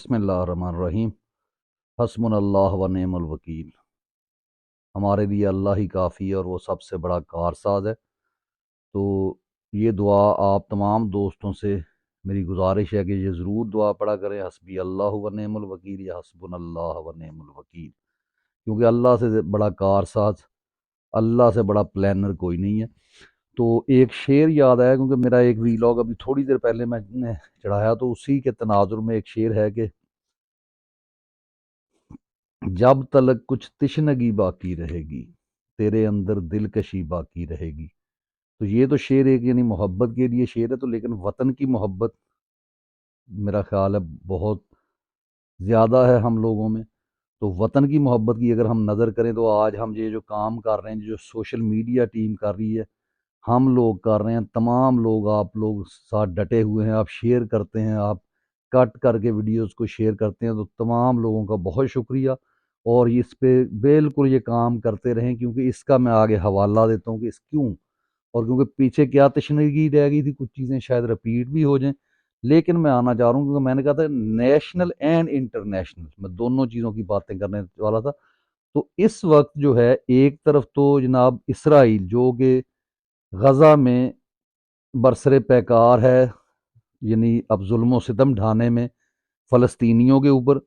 بسم اللہ الرحمن الرحیم۔ حسبنا اللہ و نعم الوکیل۔ ہمارے لیے اللہ ہی کافی ہے اور وہ سب سے بڑا کارساز ہے۔ تو یہ دعا آپ تمام دوستوں سے میری گزارش ہے کہ یہ ضرور دعا پڑھا کریں، حسبی اللہ و نعم الوکیل یا حسبنا اللہ و نعم الوکیل، کیونکہ اللہ سے بڑا کارساز، اللہ سے بڑا پلانر کوئی نہیں ہے۔ تو ایک شعر یاد آیا، کیونکہ میرا ایک ویلاگ ابھی تھوڑی دیر پہلے میں نے چڑھایا، تو اسی کے تناظر میں ایک شعر ہے کہ جب تلک کچھ تشنگی باقی رہے گی، تیرے اندر دلکشی باقی رہے گی۔ تو یہ تو شعر ایک یعنی محبت کے لیے شعر ہے، تو لیکن وطن کی محبت میرا خیال ہے بہت زیادہ ہے ہم لوگوں میں۔ تو وطن کی محبت کی اگر ہم نظر کریں تو آج ہم یہ جو کام کر رہے ہیں، جو سوشل میڈیا ٹیم کر رہی ہے، ہم لوگ کر رہے ہیں، تمام لوگ آپ لوگ ساتھ ڈٹے ہوئے ہیں، آپ شیئر کرتے ہیں، آپ کٹ کر کے ویڈیوز کو شیئر کرتے ہیں، تو تمام لوگوں کا بہت شکریہ۔ اور اس پہ بالکل یہ کام کرتے رہیں، کیونکہ اس کا میں آگے حوالہ دیتا ہوں کہ اس کیوں، اور کیونکہ پیچھے کیا تشنگی رہ گئی تھی، کچھ چیزیں شاید رپیٹ بھی ہو جائیں، لیکن میں آنا چاہ رہا ہوں کیونکہ میں نے کہا تھا نیشنل اینڈ انٹرنیشنل، میں دونوں چیزوں کی باتیں کرنے والا تھا۔ تو اس وقت جو ہے ایک طرف تو جناب اسرائیل جو کہ غزہ میں برسر پیکار ہے، یعنی اب ظلم و ستم ڈھانے میں فلسطینیوں کے اوپر،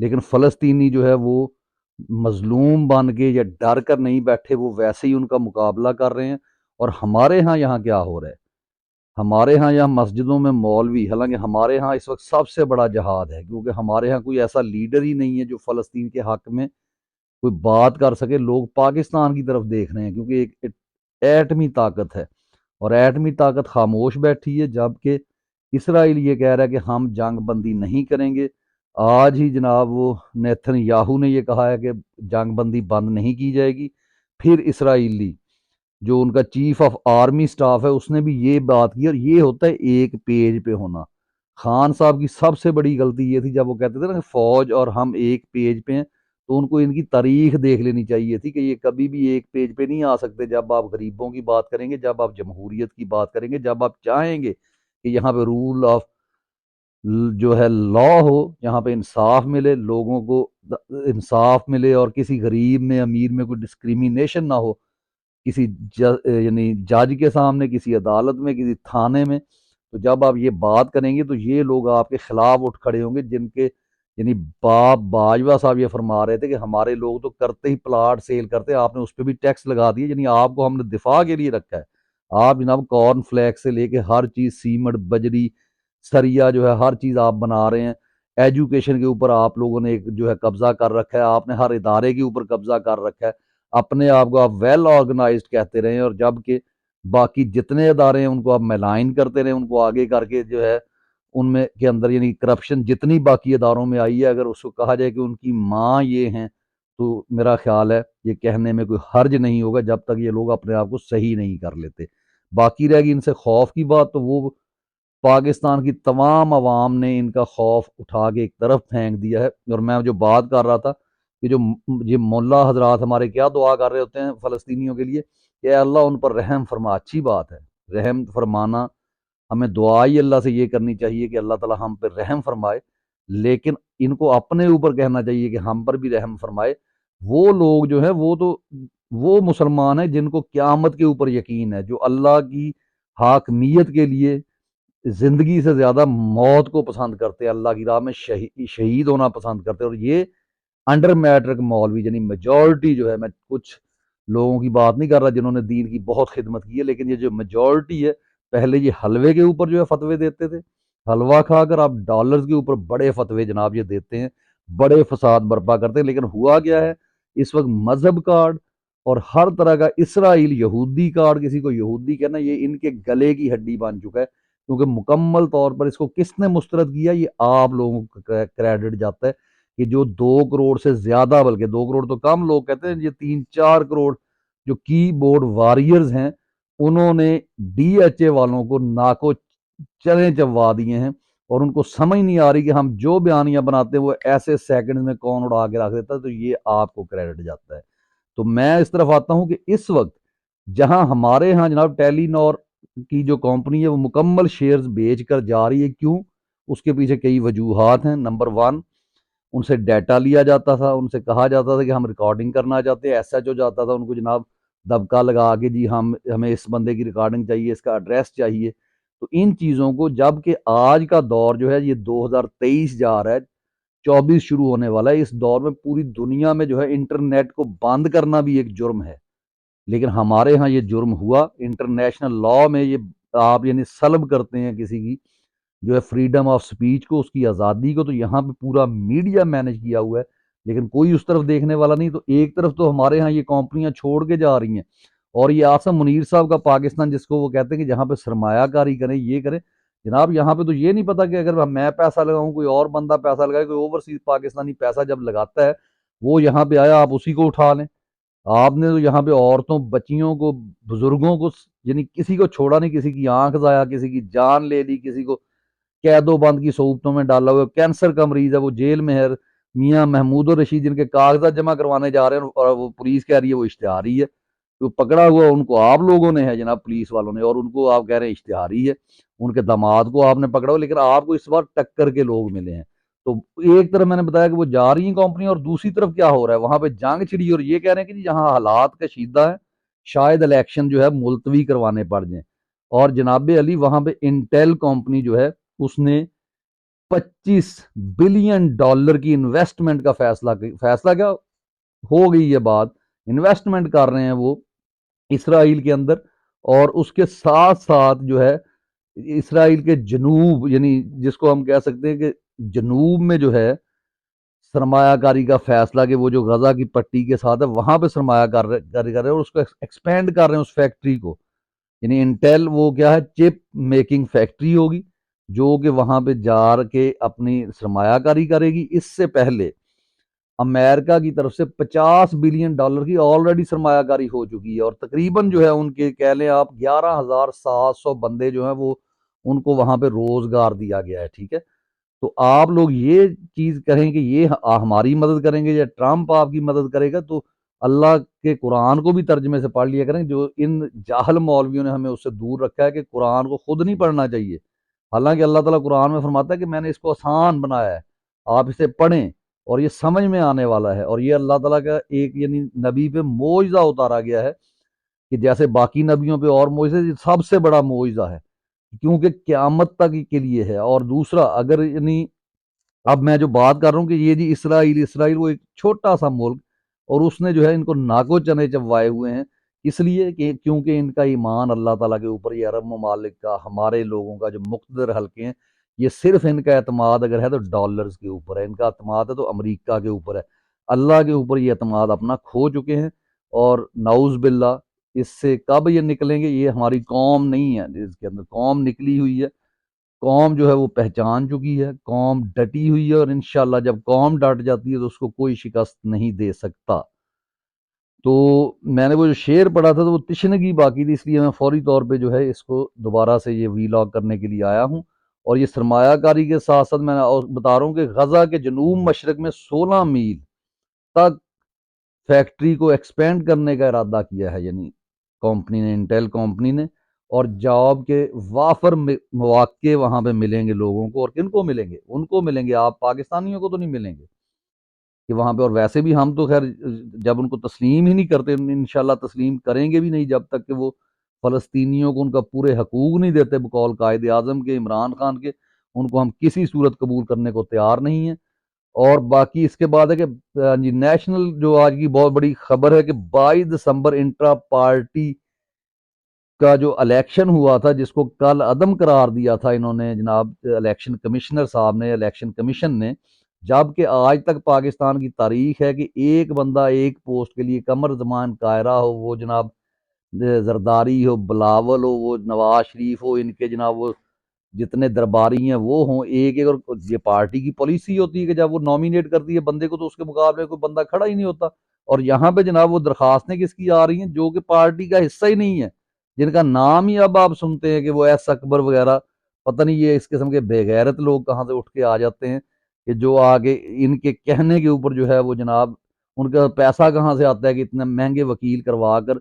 لیکن فلسطینی جو ہے وہ مظلوم بن کے یا ڈر کر نہیں بیٹھے، وہ ویسے ہی ان کا مقابلہ کر رہے ہیں۔ اور ہمارے ہاں یہاں کیا ہو رہا ہے، ہمارے ہاں یہاں مسجدوں میں مولوی، حالانکہ ہمارے ہاں اس وقت سب سے بڑا جہاد ہے، کیونکہ ہمارے ہاں کوئی ایسا لیڈر ہی نہیں ہے جو فلسطین کے حق میں کوئی بات کر سکے۔ لوگ پاکستان کی طرف دیکھ رہے ہیں، کیونکہ ایک ایٹمی طاقت ہے، اور ایٹمی طاقت خاموش بیٹھی ہے، جبکہ اسرائیل یہ کہہ رہا ہے کہ ہم جنگ بندی نہیں کریں گے۔ آج ہی جناب وہ نیتن یاہو نے یہ کہا ہے کہ جنگ بندی بند نہیں کی جائے گی۔ پھر اسرائیلی جو ان کا چیف آف آرمی سٹاف ہے، اس نے بھی یہ بات کی، اور یہ ہوتا ہے ایک پیج پہ ہونا۔ خان صاحب کی سب سے بڑی غلطی یہ تھی جب وہ کہتے تھے نا کہ فوج اور ہم ایک پیج پہ ہیں، تو ان کو ان کی تاریخ دیکھ لینی چاہیے تھی کہ یہ کبھی بھی ایک پیج پہ نہیں آ سکتے۔ جب آپ غریبوں کی بات کریں گے، جب آپ جمہوریت کی بات کریں گے، جب آپ چاہیں گے کہ یہاں پہ رول آف جو ہے لا ہو، یہاں پہ انصاف ملے، لوگوں کو انصاف ملے، اور کسی غریب میں امیر میں کوئی ڈسکریمنیشن نہ ہو، کسی یعنی جج کے سامنے، کسی عدالت میں، کسی تھانے میں، تو جب آپ یہ بات کریں گے تو یہ لوگ آپ کے خلاف اٹھ کھڑے ہوں گے، جن کے یعنی باپ باجوہ صاحب یہ فرما رہے تھے کہ ہمارے لوگ تو کرتے ہی پلاٹ سیل کرتے ہیں، آپ نے اس پہ بھی ٹیکس لگا دیا، یعنی آپ کو ہم نے دفاع کے لیے رکھا ہے۔ آپ جناب کارن فلیکس سے لے کے ہر چیز، سیمنٹ، بجری، سریا جو ہے ہر چیز آپ بنا رہے ہیں۔ ایجوکیشن کے اوپر آپ لوگوں نے ایک جو ہے قبضہ کر رکھا ہے، آپ نے ہر ادارے کے اوپر قبضہ کر رکھا ہے، اپنے آپ کو آپ ویل آرگنائزڈ کہتے رہے ہیں، اور جب کہ باقی جتنے ادارے ہیں ان کو آپ ملائن کرتے رہے، ان کو آگے کر کے جو ہے ان میں کے اندر یعنی کرپشن جتنی باقی اداروں میں آئی ہے، اگر اس کو کہا جائے کہ ان کی ماں یہ ہیں، تو میرا خیال ہے یہ کہنے میں کوئی حرج نہیں ہوگا، جب تک یہ لوگ اپنے آپ کو صحیح نہیں کر لیتے۔ باقی رہ گی ان سے خوف کی بات، تو وہ پاکستان کی تمام عوام نے ان کا خوف اٹھا کے ایک طرف پھینک دیا ہے۔ اور میں جو بات کر رہا تھا کہ جو یہ مولا حضرات ہمارے کیا دعا کر رہے ہوتے ہیں فلسطینیوں کے لیے کہ اے اللہ ان پر رحم فرما، اچھی بات ہے رحم فرمانا، ہمیں دعا ہی اللہ سے یہ کرنی چاہیے کہ اللہ تعالی ہم پہ رحم فرمائے، لیکن ان کو اپنے اوپر کہنا چاہیے کہ ہم پر بھی رحم فرمائے۔ وہ لوگ جو ہیں وہ تو وہ مسلمان ہیں جن کو قیامت کے اوپر یقین ہے، جو اللہ کی حاکمیت کے لیے زندگی سے زیادہ موت کو پسند کرتے ہیں، اللہ کی راہ میں شہید ہونا پسند کرتے ہیں۔ اور یہ انڈر میٹرک مولوی یعنی میجورٹی جو ہے، میں کچھ لوگوں کی بات نہیں کر رہا جنہوں نے دین کی بہت خدمت کی ہے، لیکن یہ جو میجورٹی ہے، پہلے یہ حلوے کے اوپر جو ہے فتوے دیتے تھے، حلوہ کھا کر آپ ڈالرز کے اوپر بڑے فتوے جناب یہ دیتے ہیں، بڑے فساد برپا کرتے ہیں۔ لیکن ہوا کیا ہے، اس وقت مذہب کارڈ اور ہر طرح کا اسرائیل یہودی کارڈ، کسی کو یہودی کہنا، یہ ان کے گلے کی ہڈی بن چکا ہے، کیونکہ مکمل طور پر اس کو کس نے مسترد کیا، یہ آپ لوگوں کا کریڈٹ جاتا ہے کہ جو 2 کروڑ سے زیادہ، بلکہ 2 کروڑ تو کم، لوگ کہتے ہیں یہ 3-4 کروڑ جو کی بورڈ واریئرز ہیں، انہوں نے ڈی ایچ اے والوں کو ناکو چلیں چبوا دیے ہیں، اور ان کو سمجھ نہیں آ رہی کہ ہم جو بیانیاں بناتے ہیں وہ ایسے سیکنڈ میں کون اڑا کے رکھ دیتا ہے، تو یہ آپ کو کریڈٹ جاتا ہے۔ تو میں اس طرف آتا ہوں کہ اس وقت جہاں ہمارے ہاں جناب ٹیلی نور کی جو کمپنی ہے وہ مکمل شیئرز بیچ کر جا رہی ہے، کیوں؟ اس کے پیچھے کئی وجوہات ہیں۔ نمبر 1، ان سے ڈیٹا لیا جاتا تھا، ان سے کہا جاتا تھا کہ ہم ریکارڈنگ کرنا چاہتے ہیں، ایس ایچ او جاتا تھا ان کو جناب دبکا لگا کے جی ہمیں اس بندے کی ریکارڈنگ چاہیے، اس کا ایڈریس چاہیے۔ تو ان چیزوں کو، جب کہ آج کا دور جو ہے یہ 2023 جا رہا ہے، 24 شروع ہونے والا ہے، اس دور میں پوری دنیا میں جو ہے انٹرنیٹ کو بند کرنا بھی ایک جرم ہے، لیکن ہمارے ہاں یہ جرم ہوا۔ انٹرنیشنل لاء میں یہ آپ یعنی سلب کرتے ہیں کسی کی جو ہے فریڈم آف سپیچ کو، اس کی آزادی کو، تو یہاں پہ پورا میڈیا مینج کیا ہوا ہے، لیکن کوئی اس طرف دیکھنے والا نہیں۔ تو ایک طرف تو ہمارے ہاں یہ کمپنیاں چھوڑ کے جا رہی ہیں، اور یہ آصم منیر صاحب کا پاکستان، جس کو وہ کہتے ہیں کہ جہاں پہ سرمایہ کاری کریں، یہ کریں، جناب یہاں پہ تو یہ نہیں پتا کہ اگر میں پیسہ لگاؤں، کوئی اور بندہ پیسہ لگائے، کوئی اوورسیز پاکستانی پیسہ جب لگاتا ہے، وہ یہاں پہ آیا، آپ اسی کو اٹھا لیں۔ آپ نے تو یہاں پہ عورتوں، بچیوں کو، بزرگوں کو، یعنی کسی کو چھوڑا نہیں، کسی کی آنکھ ضائع، کسی کی جان لے لی، کسی کو قید و بند کی صعوبتوں میں ڈالا ہوا ہے، کینسر کا مریض ہے وہ جیل میں ہے، میاں محمود الرشید جن کے کاغذات جمع کروانے جا رہے ہیں اور وہ پولیس کہہ رہی ہے وہ اشتہاری ہے، تو پکڑا ہوا ان کو آپ لوگوں نے ہے جناب، پولیس والوں نے، اور ان کو آپ کہہ رہے ہیں اشتہاری ہے۔ ان کے داماد کو آپ نے پکڑا ہوا، لیکن آپ کو اس بار ٹکر کے لوگ ملے ہیں۔ تو ایک طرف میں نے بتایا کہ وہ جا رہی ہیں کمپنی، اور دوسری طرف کیا ہو رہا ہے، وہاں پہ جنگ چھڑی، اور یہ کہہ رہے ہیں کہ جی جہاں حالات کشیدہ ہیں شاید الیکشن جو ہے ملتوی کروانے پڑ جائیں۔ اور جناب علی وہاں پہ انٹیل کمپنی جو ہے اس نے $25 بلین کی انویسٹمنٹ کا فیصلہ کیا ہو گئی یہ بات، انویسٹمنٹ کر رہے ہیں وہ اسرائیل کے اندر، اور اس کے ساتھ ساتھ جو ہے اسرائیل کے جنوب، یعنی جس کو ہم کہہ سکتے ہیں کہ جنوب میں جو ہے سرمایہ کاری کا فیصلہ، کہ وہ جو غزہ کی پٹی کے ساتھ ہے وہاں پہ سرمایہ کاری کر رہے ہیں، اور اس کو ایکسپینڈ کر رہے ہیں اس فیکٹری کو، یعنی انٹیل وہ کیا ہے، چپ میکنگ فیکٹری ہوگی جو کہ وہاں پہ جا کے اپنی سرمایہ کاری کرے گی۔ اس سے پہلے امریکہ کی طرف سے $50 بلین کی آلریڈی سرمایہ کاری ہو چکی ہے، اور تقریباً جو ہے ان کے کہہ لیں آپ 11,700 بندے جو ہیں وہ ان کو وہاں پہ روزگار دیا گیا ہے، ٹھیک ہے۔ تو آپ لوگ یہ چیز کہیں کہ یہ ہماری مدد کریں گے یا ٹرمپ آپ کی مدد کرے گا، تو اللہ کے قرآن کو بھی ترجمے سے پڑھ لیا کریں، جو ان جاہل مولویوں نے ہمیں اس سے دور رکھا ہے کہ قرآن کو خود نہیں پڑھنا چاہیے، حالانکہ اللہ تعالیٰ قرآن میں فرماتا ہے کہ میں نے اس کو آسان بنایا ہے، آپ اسے پڑھیں اور یہ سمجھ میں آنے والا ہے، اور یہ اللہ تعالیٰ کا ایک یعنی نبی پہ معجزہ اتارا گیا ہے کہ جیسے باقی نبیوں پہ اور معجزے، یہ سب سے بڑا معجزہ ہے کیونکہ قیامت تک کے لیے ہے۔ اور دوسرا، اگر یعنی اب میں جو بات کر رہا ہوں کہ یہ جی اسرائیل وہ ایک چھوٹا سا ملک، اور اس نے جو ہے ان کو ناکو چنے چبوائے ہوئے ہیں، اس لیے کہ کیونکہ ان کا ایمان اللہ تعالیٰ کے اوپر، یہ عرب ممالک کا، ہمارے لوگوں کا جو مقتدر حلقے ہیں، یہ صرف ان کا اعتماد اگر ہے تو ڈالرز کے اوپر ہے، ان کا اعتماد ہے تو امریکہ کے اوپر ہے، اللہ کے اوپر یہ اعتماد اپنا کھو چکے ہیں، اور نعوذ باللہ اس سے کب یہ نکلیں گے، یہ ہماری قوم نہیں ہے اس کے اندر، قوم نکلی ہوئی ہے، قوم جو ہے وہ پہچان چکی ہے، قوم ڈٹی ہوئی ہے، اور انشاءاللہ جب قوم ڈٹ جاتی ہے تو اس کو کوئی شکست نہیں دے سکتا۔ تو میں نے وہ جو شعر پڑھا تھا تو وہ تشنگی باقی تھی، اس لیے میں فوری طور پہ جو ہے اس کو دوبارہ سے یہ وی لاگ کرنے کے لیے آیا ہوں۔ اور یہ سرمایہ کاری کے ساتھ ساتھ میں بتا رہا ہوں کہ غزہ کے جنوب مشرق میں 16 میل تک فیکٹری کو ایکسپینڈ کرنے کا ارادہ کیا ہے، یعنی کمپنی نے، انٹیل کمپنی نے، اور جاب کے وافر مواقع وہاں پہ ملیں گے لوگوں کو، اور کن کو ملیں گے، ان کو ملیں گے، آپ پاکستانیوں کو تو نہیں ملیں گے کہ وہاں پہ۔ اور ویسے بھی ہم تو خیر جب ان کو تسلیم ہی نہیں کرتے، انشاءاللہ تسلیم کریں گے بھی نہیں جب تک کہ وہ فلسطینیوں کو ان کا پورے حقوق نہیں دیتے بقول قائد اعظم کے، عمران خان کے، ان کو ہم کسی صورت قبول کرنے کو تیار نہیں ہیں۔ اور باقی اس کے بعد ہے کہ جی نیشنل جو آج کی بہت بڑی خبر ہے کہ 22 دسمبر انٹرا پارٹی کا جو الیکشن ہوا تھا، جس کو کل عدم قرار دیا تھا انہوں نے، جناب الیکشن کمشنر صاحب نے، الیکشن کمیشن نے، جب کہ آج تک پاکستان کی تاریخ ہے کہ ایک بندہ ایک پوسٹ کے لیے قمر زمان قاہرہ ہو، وہ جناب زرداری ہو، بلاول ہو، وہ نواز شریف ہو، ان کے جناب وہ جتنے درباری ہیں وہ ہوں، ایک ایک، اور یہ پارٹی کی پالیسی ہوتی ہے کہ جب وہ نامینیٹ کرتی ہے بندے کو تو اس کے مقابلے کوئی بندہ کھڑا ہی نہیں ہوتا۔ اور یہاں پہ جناب وہ درخواستیں کس کی آ رہی ہیں، جو کہ پارٹی کا حصہ ہی نہیں ہے، جن کا نام ہی اب آپ سنتے ہیں کہ وہ ایس اکبر وغیرہ، پتہ نہیں یہ اس قسم کے بے غیرت لوگ کہاں سے اٹھ کے آ جاتے ہیں کہ جو آگے ان کے کہنے کے اوپر جو ہے وہ جناب ان کا پیسہ کہاں سے آتا ہے کہ اتنے مہنگے وکیل کروا کر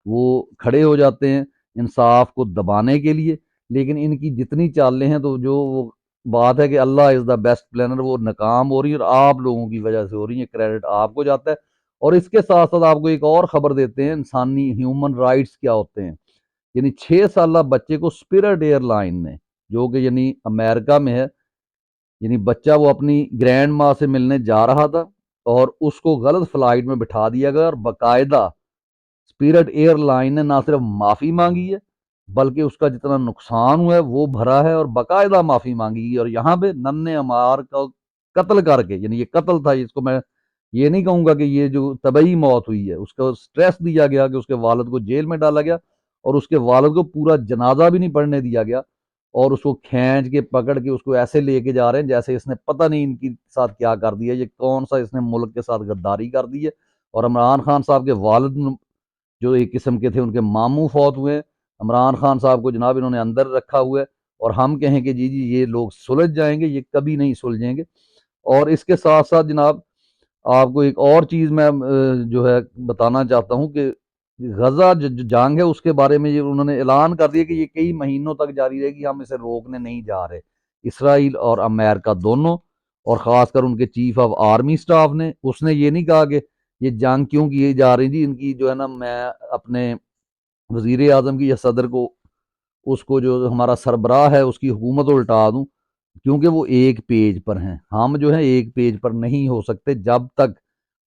وہ کھڑے ہو جاتے ہیں انصاف کو دبانے کے لیے۔ لیکن ان کی جتنی چالیں ہیں تو جو وہ بات ہے کہ اللہ از دا بیسٹ پلانر، وہ ناکام ہو رہی ہے اور آپ لوگوں کی وجہ سے ہو رہی ہے، کریڈٹ آپ کو جاتا ہے۔ اور اس کے ساتھ ساتھ آپ کو ایک اور خبر دیتے ہیں، انسانی ہیومن رائٹس کیا ہوتے ہیں۔ یعنی 6 سالہ بچے کو اسپرٹ ایئر لائن نے، جو کہ یعنی امریکہ میں ہے، یعنی بچہ وہ اپنی گرینڈ ماں سے ملنے جا رہا تھا اور اس کو غلط فلائٹ میں بٹھا دیا گیا، اور باقاعدہ اسپرٹ ایئر لائن نے نہ صرف معافی مانگی ہے بلکہ اس کا جتنا نقصان ہوا ہے وہ بھرا ہے، اور باقاعدہ معافی مانگی گئی۔ اور یہاں پہ ننھے عمار کا قتل کر کے، یعنی یہ قتل تھا، اس کو میں یہ نہیں کہوں گا کہ یہ جو طبعی موت ہوئی ہے، اس کو سٹریس دیا گیا کہ اس کے والد کو جیل میں ڈالا گیا اور اس کے والد کو پورا جنازہ بھی نہیں پڑھنے دیا گیا، اور اس کو کھینچ کے پکڑ کے اس کو ایسے لے کے جا رہے ہیں جیسے اس نے پتہ نہیں ان کے ساتھ کیا کر دیا، یہ کون سا اس نے ملک کے ساتھ غداری کر دی ہے۔ اور عمران خان صاحب کے والد جو ایک قسم کے تھے، ان کے ماموں فوت ہوئے ہیں، عمران خان صاحب کو جناب انہوں نے اندر رکھا ہوا ہے، اور ہم کہیں کہ جی یہ لوگ سلجھ جائیں گے، یہ کبھی نہیں سلجھیں گے۔ اور اس کے ساتھ ساتھ جناب آپ کو ایک اور چیز میں جو ہے بتانا چاہتا ہوں کہ غزہ جو جنگ ہے اس کے بارے میں یہ انہوں نے اعلان کر دیا کہ یہ کئی مہینوں تک جاری رہے گی، ہم اسے روکنے نہیں جا رہے، اسرائیل اور امریکہ دونوں، اور خاص کر ان کے چیف آف آرمی سٹاف نے، اس نے یہ نہیں کہا کہ یہ جنگ کیوں کی جا رہی جی، ان کی جو ہے نا، میں اپنے وزیر اعظم کی یا صدر کو، اس کو جو ہمارا سربراہ ہے اس کی حکومت الٹا دوں، کیونکہ وہ ایک پیج پر ہیں، ہم جو ہیں ایک پیج پر نہیں ہو سکتے جب تک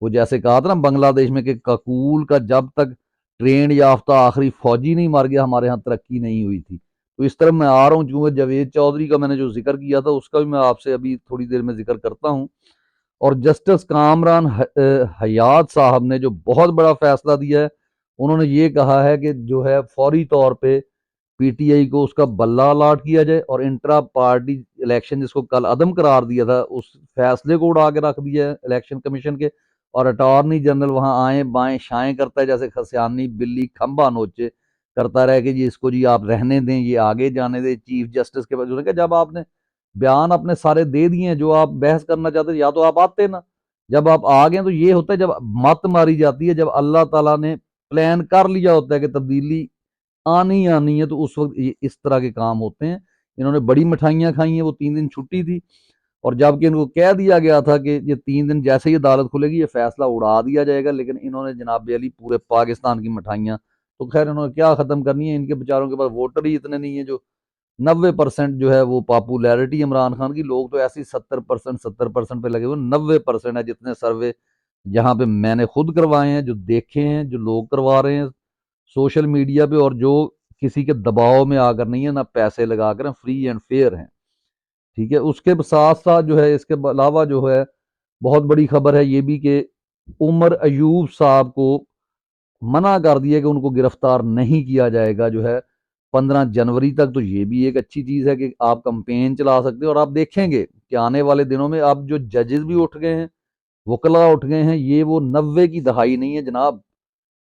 وہ جیسے کہا تھا نا بنگلہ دیش میں کہ ککول کا جب تک ٹرینڈ یافتہ آخری فوجی نہیں مر گیا ہمارے ہاں ترقی نہیں ہوئی تھی۔ تو اس طرح میں آ رہا ہوں، چونکہ جاوید چودھری کا میں نے جو ذکر کیا تھا اس کا بھی میں آپ سے ابھی تھوڑی دیر میں ذکر کرتا ہوں۔ اور جسٹس کامران حیات صاحب نے جو بہت بڑا فیصلہ دیا ہے، انہوں نے یہ کہا ہے کہ جو ہے فوری طور پہ پی ٹی آئی کو اس کا بلہ الاٹ کیا جائے، اور انٹرا پارٹی الیکشن جس کو کل عدم قرار دیا تھا اس فیصلے کو اڑا کے رکھ دیا ہے الیکشن کمیشن کے، اور اٹارنی جنرل وہاں آئیں بائیں شائیں کرتا ہے جیسے خسیانی بلی کھمبا نوچے کرتا رہے کہ جی اس کو جی آپ رہنے دیں، یہ آگے جانے دیں۔ چیف جسٹس کے بعد کہ جب آپ نے بیان اپنے سارے دے دیے ہیں جو آپ بحث کرنا چاہتے یا تو آپ آتے نا، جب آپ آ گئے تو یہ ہوتا ہے جب مت ماری جاتی ہے، جب اللہ تعالیٰ نے پلان کر لیا ہوتا ہے کہ تبدیلی آنی ہے تو اس وقت اس طرح کے کام ہوتے ہیں۔ انہوں نے بڑی مٹھائیاں کھائی ہیں، وہ 3 دن چھٹی تھی، اور جب کہ ان کو کہہ دیا گیا تھا کہ یہ 3 دن جیسے ہی عدالت کھلے گی یہ فیصلہ اڑا دیا جائے گا، لیکن انہوں نے جناب علی پورے پاکستان کی مٹھائیاں تو خیر انہوں نے کیا ختم کرنی ہے، ان کے بیچاروں کے پاس ووٹر ہی اتنے نہیں ہیں، جو 90% جو ہے وہ پاپولیرٹی عمران خان کی، لوگ تو ایسی 70% پہ لگے ہوئے، 90% ہے جتنے سروے جہاں پہ میں نے خود کروائے ہیں، جو دیکھے ہیں، جو لوگ کروا رہے ہیں سوشل میڈیا پہ، اور جو کسی کے دباؤ میں آ کر نہیں ہے، نہ پیسے لگا کر، فری اینڈ فیئر ہیں، ٹھیک ہے۔ اس کے ساتھ ساتھ جو ہے اس کے علاوہ جو ہے بہت بڑی خبر ہے یہ بھی کہ عمر ایوب صاحب کو منع کر دیا کہ ان کو گرفتار نہیں کیا جائے گا جو ہے 15 جنوری تک۔ تو یہ بھی ایک اچھی چیز ہے کہ آپ کمپین چلا سکتے ہیں، اور آپ دیکھیں گے کہ آنے والے دنوں میں اب جو ججز بھی اٹھ گئے ہیں، وکلا اٹھ گئے ہیں، یہ وہ 90 کی دہائی نہیں ہے جناب۔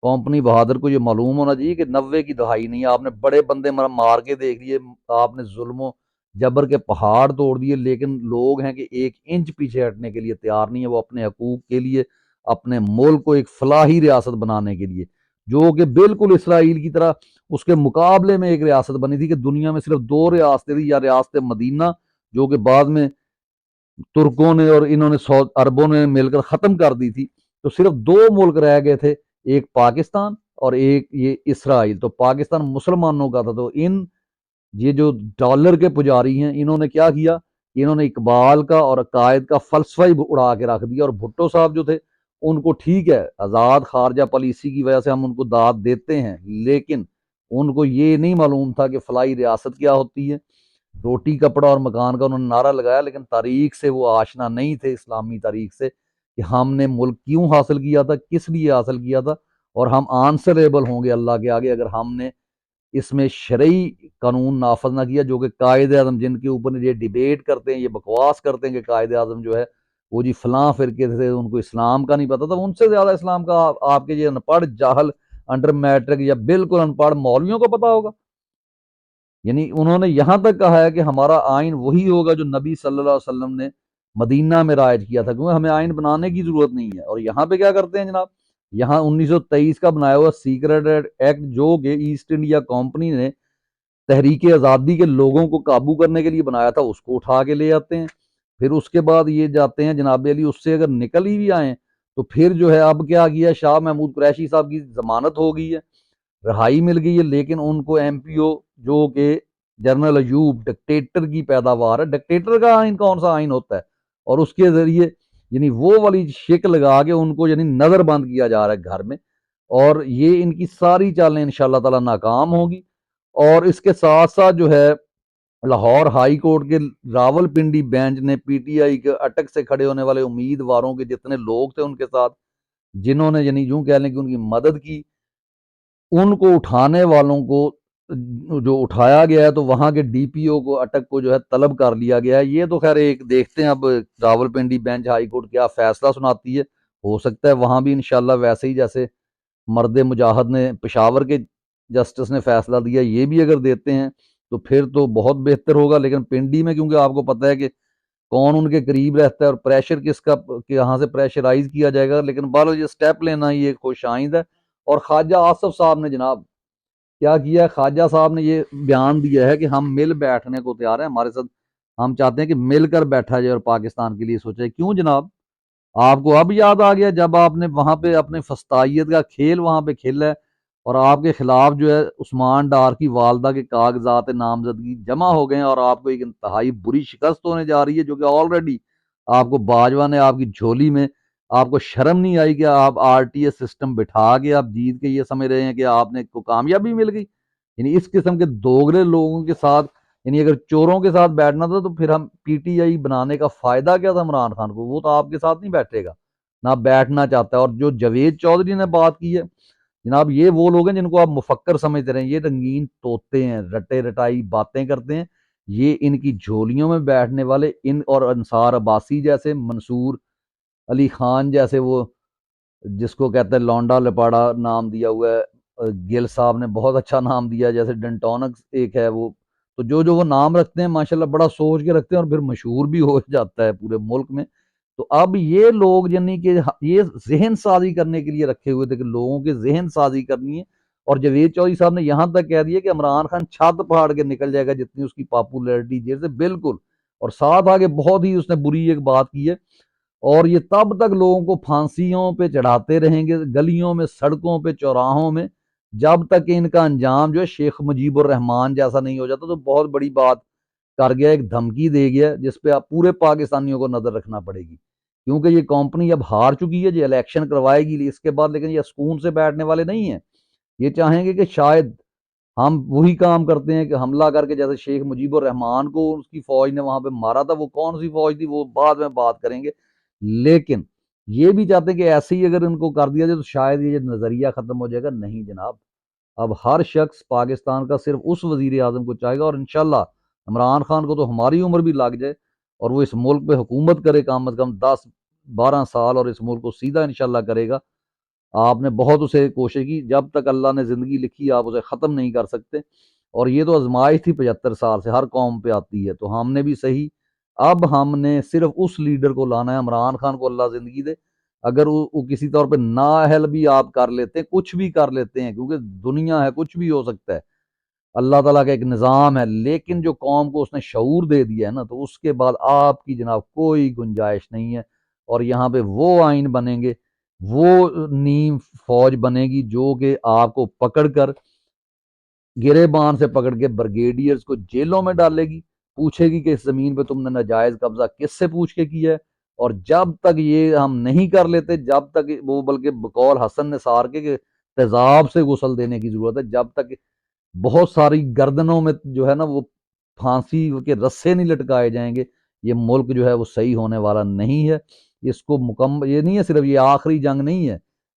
کمپنی بہادر کو یہ معلوم ہونا چاہیے کہ 90 کی دہائی نہیں ہے، آپ نے بڑے بندے مار کے دیکھ لیے، آپ نے ظلم و جبر کے پہاڑ توڑ دیے، لیکن لوگ ہیں کہ 1 انچ پیچھے ہٹنے کے لیے تیار نہیں ہے، وہ اپنے حقوق کے لیے، اپنے ملک کو ایک فلاحی ریاست بنانے کے لیے، جو کہ بالکل اسرائیل کی طرح اس کے مقابلے میں ایک ریاست بنی تھی کہ دنیا میں صرف 2 ریاستیں تھی، یا ریاست مدینہ جو کہ بعد میں ترکوں نے اور انہوں نے عربوں نے مل کر ختم کر دی تھی، تو صرف 2 ملک رہ گئے تھے، ایک پاکستان اور ایک یہ اسرائیل۔ تو پاکستان مسلمانوں کا تھا، تو یہ جو ڈالر کے پجاری ہیں انہوں نے کیا کیا، انہوں نے اقبال کا اور عقائد کا فلسفہ ہی اڑا کے رکھ دیا، اور بھٹو صاحب جو تھے ان کو ٹھیک ہے آزاد خارجہ پالیسی کی وجہ سے ہم ان کو داد دیتے ہیں، لیکن ان کو یہ نہیں معلوم تھا کہ فلاحی ریاست کیا ہوتی ہے۔ روٹی کپڑا اور مکان کا انہوں نے نعرہ لگایا، لیکن تاریخ سے وہ آشنا نہیں تھے، اسلامی تاریخ سے، کہ ہم نے ملک کیوں حاصل کیا تھا، کس لیے حاصل کیا تھا، اور ہم آنسریبل ہوں گے اللہ کے آگے اگر ہم نے اس میں شرعی قانون نافذ نہ کیا، جو کہ قائد اعظم جن کے اوپر یہ ڈیبیٹ کرتے ہیں، یہ بکواس کرتے ہیں کہ قائد اعظم جو ہے وہ جی فلاں فرقے تھے، ان کو اسلام کا نہیں پتا تھا، ان سے زیادہ اسلام کا آپ کے یہ ان پڑھ جاہل انڈر میٹرک یا بالکل ان پڑھ مولویوں کو پتا ہوگا۔ یعنی انہوں نے یہاں تک کہا ہے کہ ہمارا آئین وہی ہوگا جو نبی صلی اللہ علیہ وسلم نے مدینہ میں رائج کیا تھا، کیونکہ ہمیں آئین بنانے کی ضرورت نہیں ہے۔ اور یہاں پہ کیا کرتے ہیں جناب، یہاں 1923 کا بنایا ہوا سیکرٹ ایکٹ جو کہ ایسٹ انڈیا کمپنی نے تحریک آزادی کے لوگوں کو قابو کرنے کے لیے بنایا تھا اس کو اٹھا کے لے آتے ہیں، پھر اس کے بعد یہ جاتے ہیں جناب علی اس سے اگر نکل ہی بھی آئیں تو پھر جو ہے اب کیا کیا، شاہ محمود قریشی صاحب کی ضمانت ہو گئی ہے، رہائی مل گئی ہے، لیکن ان کو ایم پی او جو کہ جنرل ایوب ڈکٹیٹر کی پیداوار ہے، ڈکٹیٹر کا آئین کون سا آئین ہوتا ہے، اور اس کے ذریعے یعنی وہ والی شکل لگا کے ان کو یعنی نظر بند کیا جا رہا ہے گھر میں، اور یہ ان کی ساری چالیں انشاءاللہ تعالی ناکام ہوگی۔ اور اس کے ساتھ ساتھ جو ہے لاہور ہائی کورٹ کے راول پنڈی بینچ نے پی ٹی آئی کے اٹک سے کھڑے ہونے والے امیدواروں کے جتنے لوگ تھے ان کے ساتھ، جنہوں نے یعنی یوں کہہ لیں کہ ان کی مدد کی، ان کو اٹھانے والوں کو جو اٹھایا گیا ہے تو وہاں کے ڈی پی او کو اٹک کو جو ہے طلب کر لیا گیا ہے۔ یہ تو خیر ایک دیکھتے ہیں اب Rawal Pindi bench high court کیا فیصلہ سناتی ہے، ہو سکتا ہے وہاں بھی انشاءاللہ ویسے ہی جیسے مرد مجاہد نے پشاور کے جسٹس نے فیصلہ دیا یہ بھی اگر دیتے ہیں تو پھر تو بہت بہتر ہوگا، لیکن پنڈی میں کیونکہ آپ کو پتہ ہے کہ کون ان کے قریب رہتا ہے اور پریشر کس کا یہاں سے پریشرائز کیا جائے گا، لیکن بہرحال یہ سٹیپ لینا یہ خوش آئند ہے۔ اور خواجہ آصف صاحب نے جناب کیا کیا ہے، خواجہ صاحب نے یہ بیان دیا ہے کہ ہم مل بیٹھنے کو تیار ہیں ہمارے ساتھ، ہم چاہتے ہیں کہ مل کر بیٹھا جائے اور پاکستان کے لیے سوچے۔ کیوں جناب؟ آپ کو اب یاد آ گیا جب آپ نے وہاں پہ اپنے فسطائیت کا کھیل وہاں پہ کھیلا ہے اور آپ کے خلاف جو ہے عثمان ڈار کی والدہ کے کاغذات نامزدگی جمع ہو گئے ہیں اور آپ کو ایک انتہائی بری شکست ہونے جا رہی ہے جو کہ آلریڈی آپ کو باجوہ نے آپ کی جھولی میں، آپ کو شرم نہیں آئی کہ آپ آر ٹی ایس سسٹم بٹھا کے آپ جیت کے یہ سمجھ رہے ہیں کہ آپ نے کو کامیابی مل گئی؟ یعنی اس قسم کے دوگلے لوگوں کے ساتھ، یعنی اگر چوروں کے ساتھ بیٹھنا تھا تو پھر ہم پی ٹی آئی بنانے کا فائدہ کیا تھا عمران خان کو؟ وہ تو آپ کے ساتھ نہیں بیٹھے گا، نہ بیٹھنا چاہتا ہے۔ اور جو جاوید چودھری نے بات کی ہے جناب، یہ وہ لوگ ہیں جن کو آپ مفکر سمجھتے رہے ہیں، یہ رنگین طوطے ہیں، رٹے رٹائی باتیں کرتے ہیں، یہ ان کی جھولیوں میں بیٹھنے والے ان اور انصار عباسی جیسے، منصور علی خان جیسے، وہ جس کو کہتے ہیں لونڈا لپاڑا نام دیا ہوا ہے، گل صاحب نے بہت اچھا نام دیا ہے، جیسے ڈنٹونک ایک ہے وہ، تو جو وہ نام رکھتے ہیں ماشاءاللہ بڑا سوچ کے رکھتے ہیں اور پھر مشہور بھی ہو جاتا ہے پورے ملک میں۔ تو اب یہ لوگ یعنی کہ یہ ذہن سازی کرنے کے لیے رکھے ہوئے تھے کہ لوگوں کے ذہن سازی کرنی ہے، اور جاوید چودھری صاحب نے یہاں تک کہہ دیا کہ عمران خان چھت پھاڑ کے نکل جائے گا جتنی اس کی پاپولیرٹی جیل سے، بالکل۔ اور ساتھ آگے بہت ہی اس نے بری ایک بات کی ہے، اور یہ تب تک لوگوں کو پھانسیوں پہ چڑھاتے رہیں گے گلیوں میں، سڑکوں پہ، چوراہوں میں، جب تک کہ ان کا انجام جو ہے شیخ مجیب الرحمان جیسا نہیں ہو جاتا۔ تو بہت بڑی بات کر گیا، ایک دھمکی دے گیا جس پہ آپ پورے پاکستانیوں کو نظر رکھنا پڑے گی، کیونکہ یہ کمپنی اب ہار چکی ہے، یہ الیکشن کروائے گی اس کے بعد، لیکن یہ سکون سے بیٹھنے والے نہیں ہیں۔ یہ چاہیں گے کہ شاید ہم وہی کام کرتے ہیں کہ حملہ کر کے، جیسے شیخ مجیب الرحمان کو اس کی فوج نے وہاں پہ مارا تھا، وہ کون سی فوج تھی وہ بعد میں بات کریں گے، لیکن یہ بھی چاہتے ہیں کہ ایسے ہی اگر ان کو کر دیا جائے تو شاید یہ نظریہ ختم ہو جائے گا۔ نہیں جناب، اب ہر شخص پاکستان کا صرف اس وزیر اعظم کو چاہے گا، اور انشاءاللہ عمران خان کو تو ہماری عمر بھی لگ جائے اور وہ اس ملک پہ حکومت کرے کم از کم 10-12 سال، اور اس ملک کو سیدھا انشاءاللہ کرے گا۔ آپ نے بہت اسے کوشش کی، جب تک اللہ نے زندگی لکھی آپ اسے ختم نہیں کر سکتے، اور یہ تو آزمائش تھی 75 سال سے ہر قوم پہ آتی ہے، تو ہم نے بھی صحیح، اب ہم نے صرف اس لیڈر کو لانا ہے، عمران خان کو اللہ زندگی دے، اگر وہ کسی طور پہ نااہل بھی آپ کر لیتے ہیں، کچھ بھی کر لیتے ہیں، کیونکہ دنیا ہے کچھ بھی ہو سکتا ہے، اللہ تعالیٰ کا ایک نظام ہے، لیکن جو قوم کو اس نے شعور دے دیا ہے نا، تو اس کے بعد آپ کی جناب کوئی گنجائش نہیں ہے، اور یہاں پہ وہ آئین بنیں گے، وہ نیم فوج بنے گی جو کہ آپ کو پکڑ کر گرے بان سے پکڑ کے برگیڈیئرز کو جیلوں میں ڈالے گی، پوچھے گی کہ اس زمین پہ تم نے ناجائز قبضہ کس سے پوچھ کے کیا ہے، اور جب تک یہ ہم نہیں کر لیتے، جب تک وہ، بلکہ بقول حسن نثار کے کہ تیزاب سے غسل دینے کی ضرورت ہے، جب تک بہت ساری گردنوں میں جو ہے نا وہ پھانسی کے رسے نہیں لٹکائے جائیں گے، یہ ملک جو ہے وہ صحیح ہونے والا نہیں ہے۔ اس کو مکمل، یہ نہیں ہے صرف یہ آخری جنگ نہیں ہے،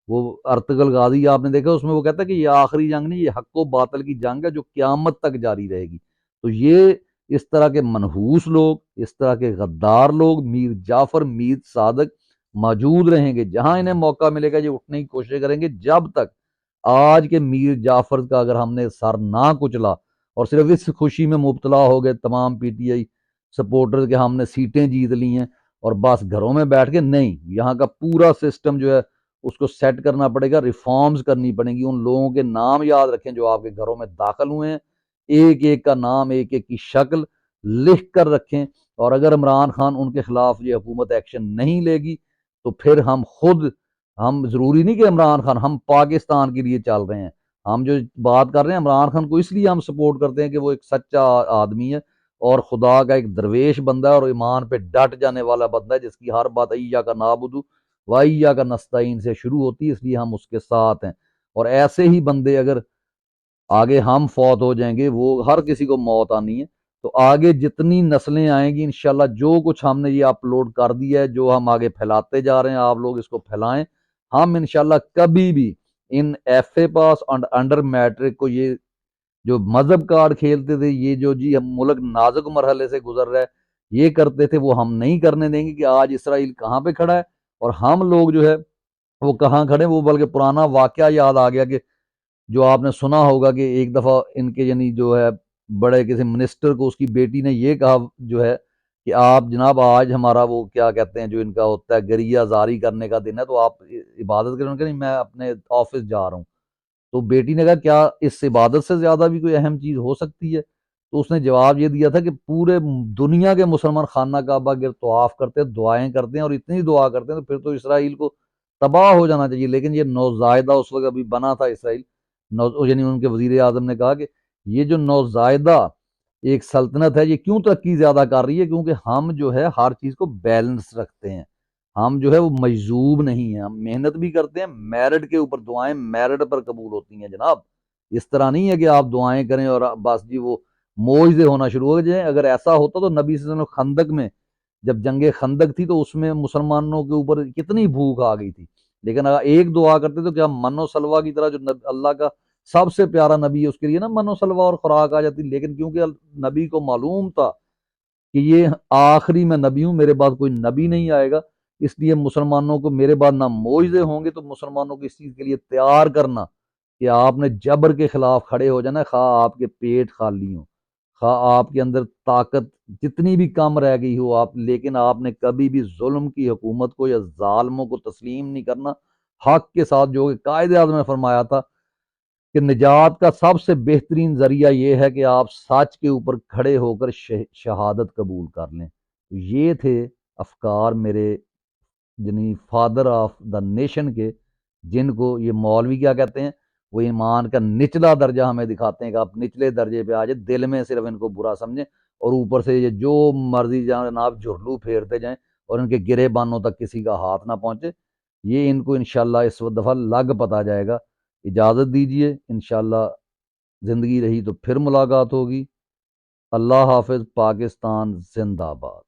وہ ارطغرل غازی آپ نے دیکھا اس میں وہ کہتا ہے کہ یہ آخری جنگ نہیں، یہ حق و باطل کی جنگ ہے جو قیامت تک جاری رہے گی۔ تو یہ اس طرح کے منحوس لوگ، اس طرح کے غدار لوگ، میر جعفر، میر صادق موجود رہیں گے، جہاں انہیں موقع ملے گا یہ اٹھنے کی کوشش کریں گے، جب تک آج کے میر جعفر کا اگر ہم نے سر نہ کچلا اور صرف اس خوشی میں مبتلا ہو گئے تمام پی ٹی آئی سپورٹر کہ ہم نے سیٹیں جیت لی ہیں اور بس گھروں میں بیٹھ کے، نہیں، یہاں کا پورا سسٹم جو ہے اس کو سیٹ کرنا پڑے گا، ریفارمز کرنی پڑیں گی، ان لوگوں کے نام یاد رکھیں جو آپ کے گھروں میں داخل ہوئے ہیں، ایک ایک کا نام، ایک ایک کی شکل لکھ کر رکھیں، اور اگر عمران خان ان کے خلاف یہ حکومت ایکشن نہیں لے گی تو پھر ہم خود، ہم ضروری نہیں کہ عمران خان، ہم پاکستان کے لیے چل رہے ہیں. ہم جو بات کر رہے ہیں عمران خان کو اس لیے ہم سپورٹ کرتے ہیں کہ وہ ایک سچا آدمی ہے اور خدا کا ایک درویش بندہ ہے اور ایمان پہ ڈٹ جانے والا بندہ ہے، جس کی ہر بات ایاک نعبد و ایاک نستعین سے شروع ہوتی ہے، اس لیے ہم اس کے ساتھ ہیں. اور ایسے ہی بندے اگر آگے ہم فوت ہو جائیں گے، وہ ہر کسی کو موت آنی ہے، تو آگے جتنی نسلیں آئیں گی انشاءاللہ جو کچھ ہم نے یہ اپلوڈ کر دیا ہے، جو ہم آگے پھیلاتے جا رہے ہیں، آپ لوگ اس کو پھیلائیں. ہم انشاءاللہ کبھی بھی ان ایف اے پاس اور انڈر میٹرک کو یہ جو مذہب کارڈ کھیلتے تھے، یہ جو جی ہم ملک نازک مرحلے سے گزر رہا ہے یہ کرتے تھے، وہ ہم نہیں کرنے دیں گے. کہ آج اسرائیل کہاں پہ کھڑا ہے اور ہم لوگ جو ہے وہ کہاں کھڑے. وہ بلکہ پرانا واقعہ یاد آ گیا کہ جو آپ نے سنا ہوگا کہ ایک دفعہ ان کے یعنی جو ہے بڑے کسی منسٹر کو اس کی بیٹی نے یہ کہا جو ہے کہ آپ جناب آج ہمارا وہ کیا کہتے ہیں جو ان کا ہوتا ہے گریہ زاری کرنے کا دن ہے تو آپ عبادت کریں. کہ نہیں میں اپنے آفس جا رہا ہوں. تو بیٹی نے کہا کیا اس عبادت سے زیادہ بھی کوئی اہم چیز ہو سکتی ہے؟ تو اس نے جواب یہ دیا تھا کہ پورے دنیا کے مسلمان خانہ کعبہ گرد طواف کرتے ہیں، دعائیں کرتے ہیں اور اتنی دعا کرتے ہیں، تو پھر تو اسرائیل کو تباہ ہو جانا چاہیے. لیکن یہ نوزائیدہ اس وقت ابھی بنا تھا اسرائیل، یعنی ان کے وزیر اعظم نے کہا کہ یہ جو نوزائیدہ ایک سلطنت ہے یہ کیوں ترقی زیادہ کر رہی ہے؟ کیونکہ ہم جو ہے ہر چیز کو بیلنس رکھتے ہیں، ہم جو ہے وہ مجذوب نہیں ہیں، ہم محنت بھی کرتے ہیں. میرٹ کے اوپر دعائیں میرٹ پر قبول ہوتی ہیں جناب. اس طرح نہیں ہے کہ آپ دعائیں کریں اور بس جی وہ معجزے ہونا شروع ہو جائیں. اگر ایسا ہوتا تو نبی صلی اللہ علیہ وسلم خندق میں، جب جنگ خندق تھی تو اس میں مسلمانوں کے اوپر کتنی بھوک آ گئی تھی، لیکن اگر ایک دعا کرتے تو کیا من و سلوہ کی طرح جو اللہ کا سب سے پیارا نبی ہے اس کے لیے نا من و سلوہ اور خوراک آ جاتی. لیکن کیونکہ نبی کو معلوم تھا کہ یہ آخری میں نبی ہوں، میرے بعد کوئی نبی نہیں آئے گا، اس لیے مسلمانوں کو میرے بعد نہ معجزے ہوں گے. تو مسلمانوں کو اس چیز کے لیے تیار کرنا کہ آپ نے جبر کے خلاف کھڑے ہو جانا، خواہ آپ کے پیٹ خالی ہوں، خواہ آپ کے اندر طاقت جتنی بھی کم رہ گئی ہو آپ، لیکن آپ نے کبھی بھی ظلم کی حکومت کو یا ظالموں کو تسلیم نہیں کرنا. حق کے ساتھ جو کہ قائد اعظم نے فرمایا تھا کہ نجات کا سب سے بہترین ذریعہ یہ ہے کہ آپ سچ کے اوپر کھڑے ہو کر شہادت قبول کر لیں. یہ تھے افکار میرے یعنی فادر آف دا نیشن کے، جن کو یہ مولوی کیا کہتے ہیں، وہ ایمان کا نچلا درجہ ہمیں دکھاتے ہیں کہ آپ نچلے درجے پہ آ جائیں، دل میں صرف ان کو برا سمجھیں اور اوپر سے یہ جو مرضی جناب جھرلو پھیرتے جائیں اور ان کے گرے بانوں تک کسی کا ہاتھ نہ پہنچے. یہ ان کو انشاءاللہ اس دفعہ لگ پتا جائے گا. اجازت دیجئے، انشاءاللہ زندگی رہی تو پھر ملاقات ہوگی. اللہ حافظ. پاکستان زندہ باد.